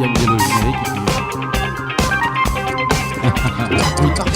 y a le générique. Oui, pardon.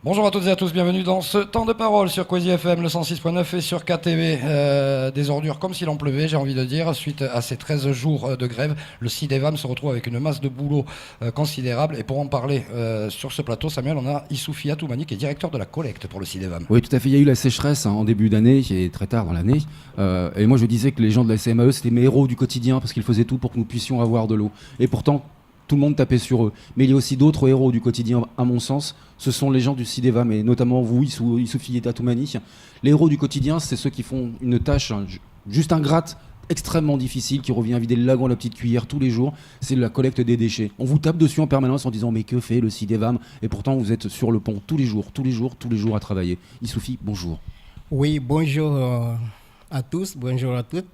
Bonjour à toutes et à tous, bienvenue dans ce temps de parole sur Quasi FM, le 106.9 et sur KTV. Des ordures comme s'il en pleuvait, j'ai envie de dire. Suite à ces 13 jours de grève, le CIDEVAM se retrouve avec une masse de boulot considérable. Et pour en parler sur ce plateau, Samuel, on a Issoufi Atoumani qui est directeur de la collecte pour le CIDEVAM. Oui, tout à fait. Il y a eu la sécheresse en début d'année, qui est très tard dans l'année. Et moi, je disais que les gens de la CMAE, c'était mes héros du quotidien parce qu'ils faisaient tout pour que nous puissions avoir de l'eau. Et pourtant, tout le monde tapait sur eux. Mais il y a aussi d'autres héros du quotidien, à mon sens. Ce sont les gens du CIDEVAM, et notamment vous, Issoufi Atoumani. Les héros du quotidien, c'est ceux qui font une tâche juste ingrate, extrêmement difficile, qui revient à vider le lagon à la petite cuillère tous les jours. C'est la collecte des déchets. On vous tape dessus en permanence en disant « Mais que fait le CIDEVAM ?» Et pourtant, vous êtes sur le pont tous les jours à travailler. Issoufi, bonjour. Oui, bonjour à tous, bonjour à toutes.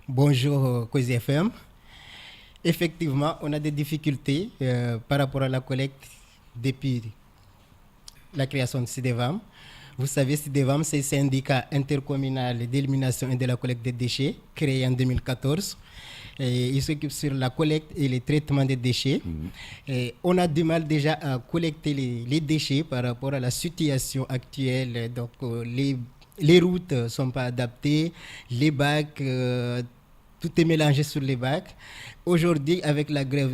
Bonjour Quasi FM. Effectivement, on a des difficultés par rapport à la collecte depuis la création de CIDEVAM. Vous savez, CIDEVAM, c'est le syndicat intercommunal d'élimination et de la collecte des déchets, créé en 2014. Et il s'occupe sur la collecte et le traitement des déchets. Et on a du mal déjà à collecter les déchets par rapport à la situation actuelle. Donc, les routes ne sont pas adaptées, les bacs, tout est mélangé sur les bacs. Aujourd'hui, avec la grève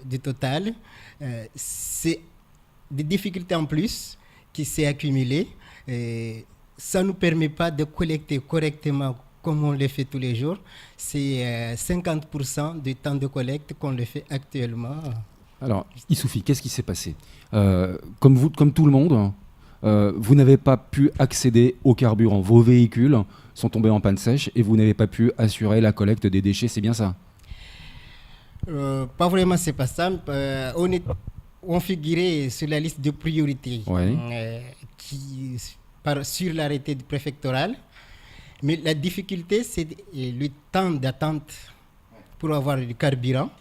du Total, c'est des difficultés en plus qui s'est accumulées. Ça ne nous permet pas de collecter correctement comme on le fait tous les jours. C'est 50% du temps de collecte qu'on le fait actuellement. Alors, Issoufi, qu'est-ce qui s'est passé ? Comme tout le monde, vous n'avez pas pu accéder au carburant. Vos véhicules sont tombés en panne sèche et vous n'avez pas pu assurer la collecte des déchets, c'est bien ça ? Pas vraiment, c'est pas ça. On figurait sur la liste de priorités sur l'arrêté préfectoral. Mais la difficulté, c'est le temps d'attente pour avoir du carburant.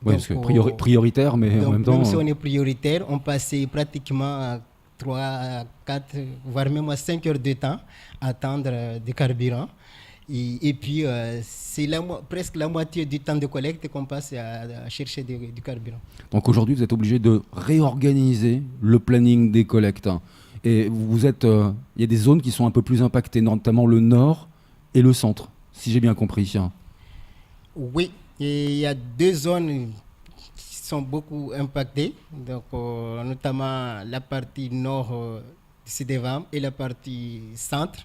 Oui, parce que prioritaire, mais en même temps... Même si on est prioritaire, on passait pratiquement 3, 4, voire même 5 heures de temps à attendre du carburant. Et puis, c'est presque la moitié du temps de collecte qu'on passe à chercher du carburant. Donc aujourd'hui, vous êtes obligé de réorganiser le planning des collectes. Et il y a des zones qui sont un peu plus impactées, notamment le nord et le centre, si j'ai bien compris. Oui, et il y a 2 zones qui sont beaucoup impactées, donc, notamment la partie nord du CIDEVAM et la partie centre.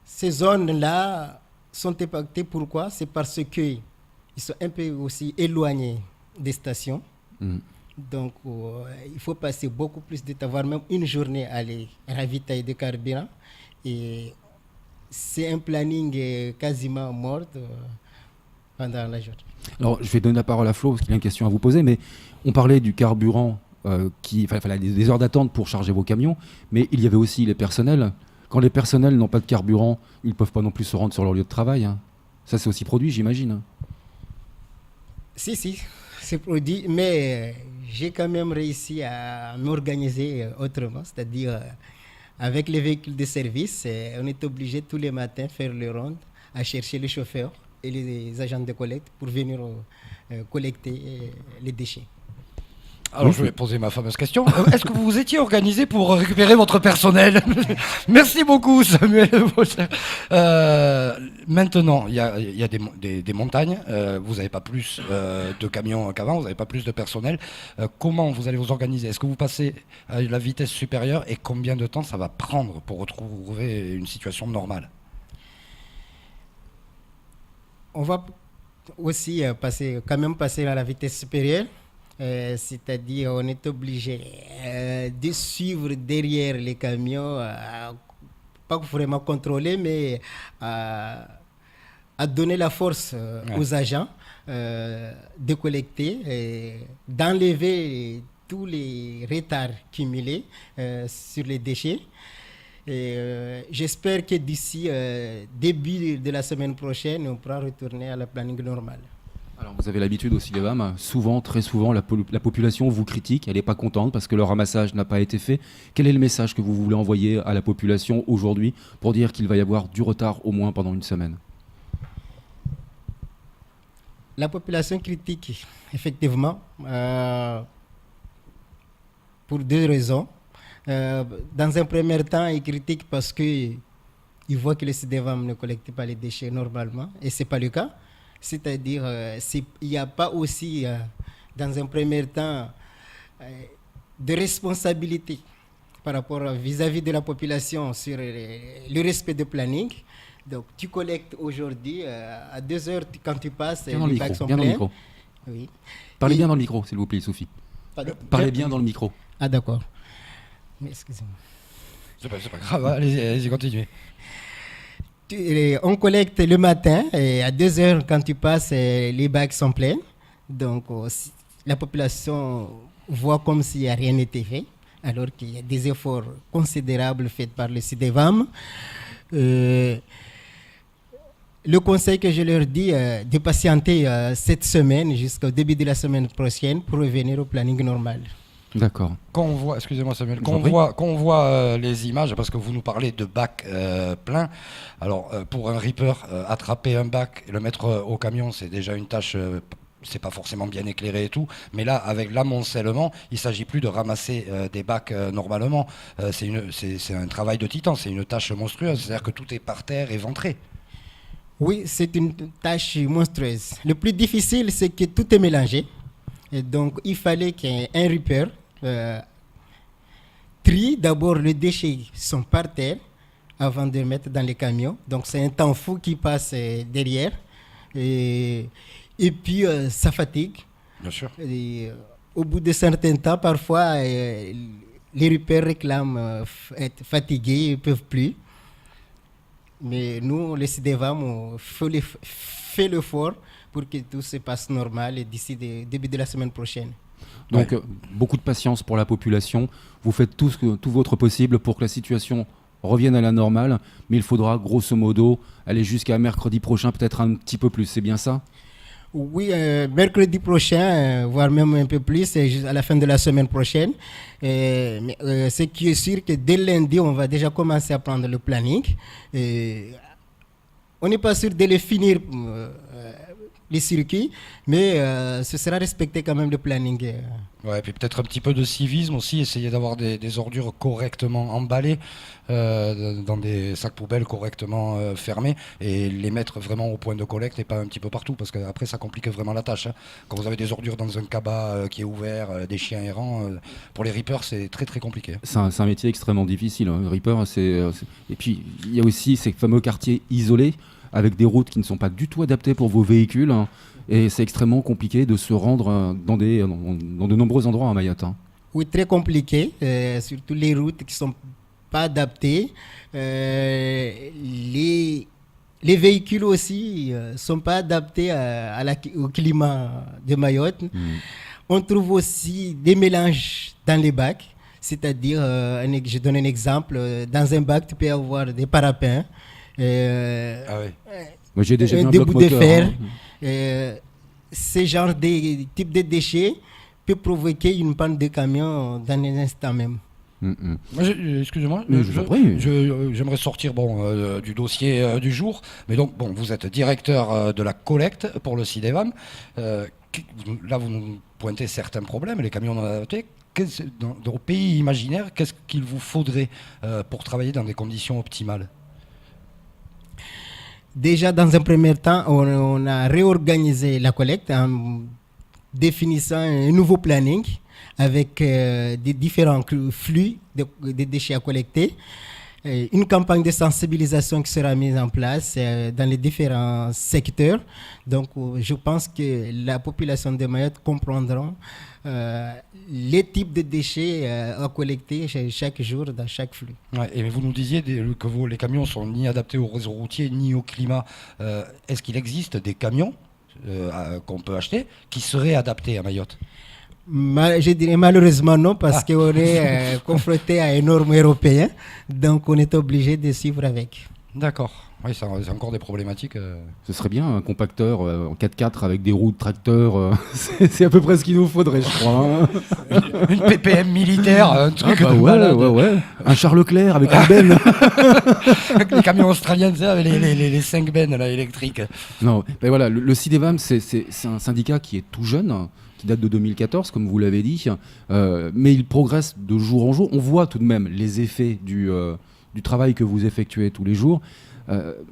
Ces zones-là sont impactées. Pourquoi ? C'est parce qu'ils sont un peu aussi éloignés des stations. Donc, il faut passer beaucoup plus de temps, voire même une journée à les ravitailler de carburant. Et c'est un planning quasiment mort pendant la journée. Alors, je vais donner la parole à Flo, parce qu'il y a une question à vous poser, mais on parlait du carburant, il fallait des heures d'attente pour charger vos camions, mais il y avait aussi les personnels. Quand les personnels n'ont pas de carburant, ils ne peuvent pas non plus se rendre sur leur lieu de travail. Ça, c'est aussi produit, j'imagine. Si, c'est produit, mais j'ai quand même réussi à m'organiser autrement, c'est-à-dire avec les véhicules de service, on est obligé tous les matins faire le ronde à chercher les chauffeurs et les agents de collecte pour venir collecter les déchets. Alors je vais poser ma fameuse question. Est-ce que vous vous étiez organisé pour récupérer votre personnel ? Merci beaucoup Samuel. Maintenant, il y a des montagnes. Vous n'avez pas plus de camions qu'avant, vous n'avez pas plus de personnel. Comment vous allez vous organiser ? Est-ce que vous passez à la vitesse supérieure et combien de temps ça va prendre pour retrouver une situation normale ? On va aussi passer à la vitesse supérieure. C'est-à-dire on est obligé de suivre derrière les camions, pas vraiment contrôler, mais à donner la force aux agents de collecter, d'enlever tous les retards cumulés sur les déchets. Et, j'espère que d'ici début de la semaine prochaine, on pourra retourner à la planning normale. Alors, vous avez l'habitude aussi des VAM, souvent, très souvent, la population vous critique, elle n'est pas contente parce que le ramassage n'a pas été fait. Quel est le message que vous voulez envoyer à la population aujourd'hui pour dire qu'il va y avoir du retard au moins pendant une semaine? La population critique, effectivement, pour deux raisons. Dans un premier temps, ils critiquent parce qu'ils voient que le CDVAM ne collecte pas les déchets normalement, et ce n'est pas le cas. C'est-à-dire, il n'y a pas aussi, dans un premier temps, de responsabilité par rapport vis-à-vis de la population sur le respect du planning. Donc, tu collectes aujourd'hui, à 2 heures, quand tu passes, les bacs sont pleins. Bien dans le micro. Oui. Parlez bien dans le micro, s'il vous plaît, Sophie. Parlez bien dans le micro. Ah, d'accord. Mais excusez-moi. C'est pas grave, allez-y, continuez. On collecte le matin et à 2 heures, quand tu passes, les bacs sont pleins. Donc, la population voit comme si rien n'était fait, alors qu'il y a des efforts considérables faits par le CDVAM. Le conseil que je leur dis, de patienter cette semaine jusqu'au début de la semaine prochaine pour revenir au planning normal. D'accord. Quand on voit, excusez-moi Samuel, quand on voit les images, parce que vous nous parlez de bacs pleins, alors pour un ripper, attraper un bac et le mettre au camion, c'est déjà une tâche, c'est pas forcément bien éclairé et tout, mais là, avec l'amoncellement, il s'agit plus de ramasser des bacs normalement, c'est un travail de titan, c'est une tâche monstrueuse, c'est-à-dire que tout est par terre, éventré. Oui, c'est une tâche monstrueuse. Le plus difficile, c'est que tout est mélangé. Et donc, il fallait qu'un ripper trie d'abord les déchets qui sont par terre avant de les mettre dans les camions. Donc, c'est un temps fou qui passe derrière. Et puis, ça fatigue. Bien sûr. Et, au bout de certains temps, parfois, les rippers réclament être fatigués, ils ne peuvent plus. Mais nous, les CDVAM, on fait l'effort pour que tout se passe normal et d'ici le début de la semaine prochaine. Donc, beaucoup de patience pour la population. Vous faites tout votre possible pour que la situation revienne à la normale, mais il faudra grosso modo aller jusqu'à mercredi prochain, peut-être un petit peu plus. C'est bien ça ? Oui, mercredi prochain, voire même un peu plus, à la fin de la semaine prochaine. Mais ce qui est sûr que dès lundi, on va déjà commencer à prendre le planning. On n'est pas sûr de le finir, les circuits, mais ce sera respecté quand même le planning. Ouais, et puis peut-être un petit peu de civisme aussi, essayer d'avoir des ordures correctement emballées dans des sacs poubelles correctement fermés et les mettre vraiment au point de collecte et pas un petit peu partout, parce qu'après ça complique vraiment la tâche. Hein. Quand vous avez des ordures dans un cabas qui est ouvert, des chiens errants, pour les rippers c'est très très compliqué. C'est un métier extrêmement difficile. Hein. Ripper, et puis il y a aussi ces fameux quartiers isolés avec des routes qui ne sont pas du tout adaptées pour vos véhicules. Hein. Et c'est extrêmement compliqué de se rendre dans de nombreux endroits à Mayotte. Hein. Oui, très compliqué, surtout les routes qui ne sont pas adaptées. Les véhicules aussi ne sont pas adaptés au climat de Mayotte. On trouve aussi des mélanges dans les bacs. C'est-à-dire, je donne un exemple, dans un bac, tu peux avoir des parapins, Moi, j'ai déjà vu un des bloc bouts de moteur, fer. hein. Ce genre de type de déchets peut provoquer une panne de camion dans un instant même. Moi, excusez-moi, j'aimerais sortir du dossier du jour, mais donc vous êtes directeur de la collecte pour le CIDEVAM. Là, vous nous pointez certains problèmes, les camions non adaptés. Dans le pays imaginaire, qu'est-ce qu'il vous faudrait pour travailler dans des conditions optimales ? Déjà, dans un premier temps, on a réorganisé la collecte en définissant un nouveau planning avec des différents flux de déchets à collecter. Une campagne de sensibilisation qui sera mise en place dans les différents secteurs. Donc, je pense que la population de Mayotte comprendra les types de déchets à collecter chaque jour dans chaque flux. Ouais, et vous nous disiez que les camions sont ni adaptés au réseau routier ni au climat. Est-ce qu'il existe des camions qu'on peut acheter qui seraient adaptés à Mayotte ? Je dirais malheureusement non, parce qu'on est confronté à un norme européen, donc on est obligé de suivre avec. D'accord. Oui, c'est encore des problématiques. Ce serait bien un compacteur en 4x4 avec des roues de tracteur. C'est à peu près ce qu'il nous faudrait, je crois. Hein. Une PPM militaire, un truc de malade. Ouais. Un Charles Leclerc avec une benne. Avec les camions australiens, tu sais, avec les 5 bennes là, électriques. Non, mais voilà, le CIDEVAM, c'est un syndicat qui est tout jeune, qui date de 2014, comme vous l'avez dit, mais il progresse de jour en jour. On voit tout de même les effets du travail que vous effectuez tous les jours.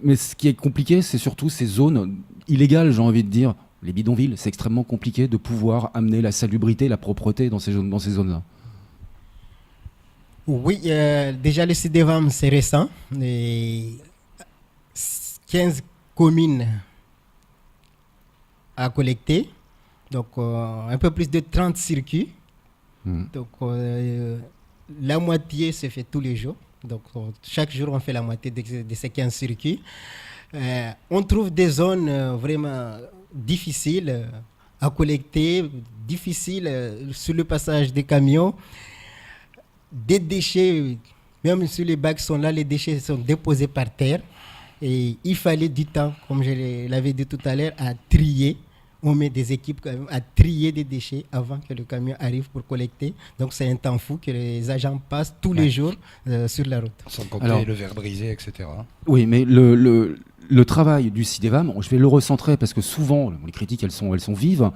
Mais ce qui est compliqué, c'est surtout ces zones illégales, j'ai envie de dire. Les bidonvilles, c'est extrêmement compliqué de pouvoir amener la salubrité, la propreté dans ces zones-là. Oui, déjà le CIDEVAM, c'est récent. Les 15 communes à collecter, donc un peu plus de 30 circuits. Donc la moitié se fait tous les jours. Donc chaque jour, on fait la moitié de ces 15 circuits. On trouve des zones vraiment difficiles à collecter, difficiles sur le passage des camions. Des déchets, même si les bacs sont là, les déchets sont déposés par terre. Et il fallait du temps, comme je l'avais dit tout à l'heure, à trier. On met des équipes quand même à trier des déchets avant que le camion arrive pour collecter. Donc c'est un temps fou que les agents passent tous les jours sur la route. Sans compter le verre brisé, etc. Oui, mais le travail du CIDEVAM, je vais le recentrer parce que souvent, les critiques, elles sont vives.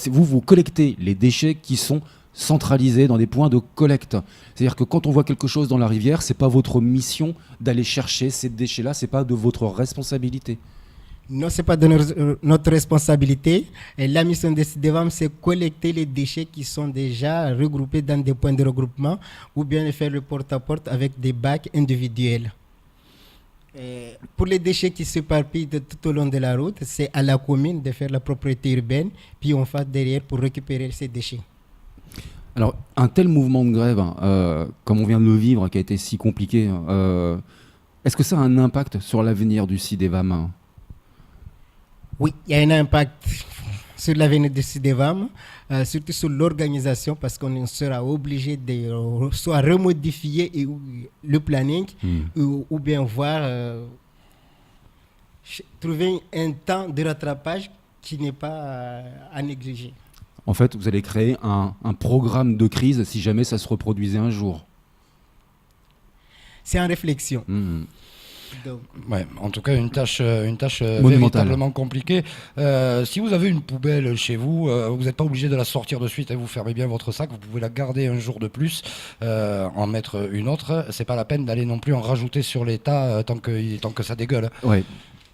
Vous collectez les déchets qui sont centralisés dans des points de collecte. C'est-à-dire que quand on voit quelque chose dans la rivière, c'est pas votre mission d'aller chercher ces déchets-là, c'est pas de votre responsabilité. Non, ce n'est pas de notre responsabilité. Et la mission de CIDEVAM, c'est collecter les déchets qui sont déjà regroupés dans des points de regroupement ou bien faire le porte-à-porte avec des bacs individuels. Et pour les déchets qui s'éparpillent tout au long de la route, c'est à la commune de faire la propriété urbaine, puis on fait derrière pour récupérer ces déchets. Alors, un tel mouvement de grève, comme on vient de le vivre, qui a été si compliqué, est-ce que ça a un impact sur l'avenir du CIDEVAM ? Oui, il y a un impact sur l'avenir du CIDEVAM, surtout sur l'organisation, parce qu'on sera obligé de soit remodifier le planning ou bien trouver un temps de rattrapage qui n'est pas à négliger. En fait, vous allez créer un programme de crise si jamais ça se reproduisait un jour. C'est en réflexion. Donc. Ouais, en tout cas, une tâche véritablement compliquée. Si vous avez une poubelle chez vous, vous n'êtes pas obligé de la sortir de suite. Vous fermez bien votre sac, vous pouvez la garder un jour de plus, en mettre une autre. C'est pas la peine d'aller non plus en rajouter sur les tas tant que ça dégueule. Ouais.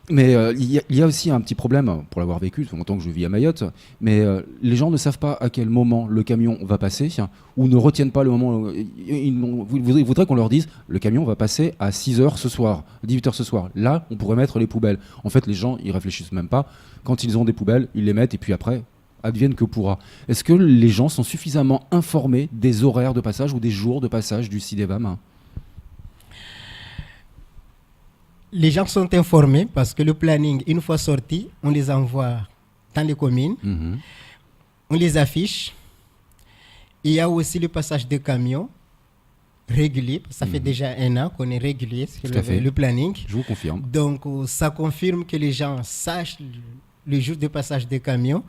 Mais il y a aussi un petit problème, pour l'avoir vécu, ça fait longtemps que je vis à Mayotte, mais les gens ne savent pas à quel moment le camion va passer, ou ne retiennent pas le moment. Ils voudraient qu'on leur dise, le camion va passer à 6h ce soir, 18h ce soir. Là, on pourrait mettre les poubelles. En fait, les gens, ils réfléchissent même pas. Quand ils ont des poubelles, ils les mettent, et puis après, advienne que pourra. Est-ce que les gens sont suffisamment informés des horaires de passage ou des jours de passage du CIDEVAM ? Les gens sont informés parce que le planning, une fois sorti, on les envoie dans les communes, on les affiche. Il y a aussi le passage de camions régulier. Ça fait déjà 1 an qu'on est régulier sur le planning. Je vous confirme. Donc, ça confirme que les gens sachent le jour de passage des camions.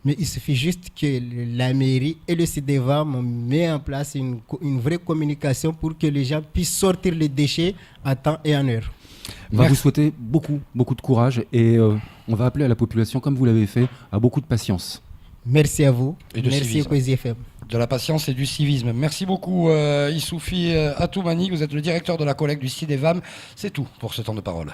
Mais il suffit juste que la mairie et le CIDEVAM mettent en place une vraie communication pour que les gens puissent sortir les déchets à temps et en heure. On va vous souhaiter beaucoup de courage et on va appeler à la population, comme vous l'avez fait, à beaucoup de patience. Merci à vous. Et de Merci à Cozy FM. De la patience et du civisme. Merci beaucoup Issoufi Atoumani, vous êtes le directeur de la collecte du CIDEVAM. C'est tout pour ce temps de parole.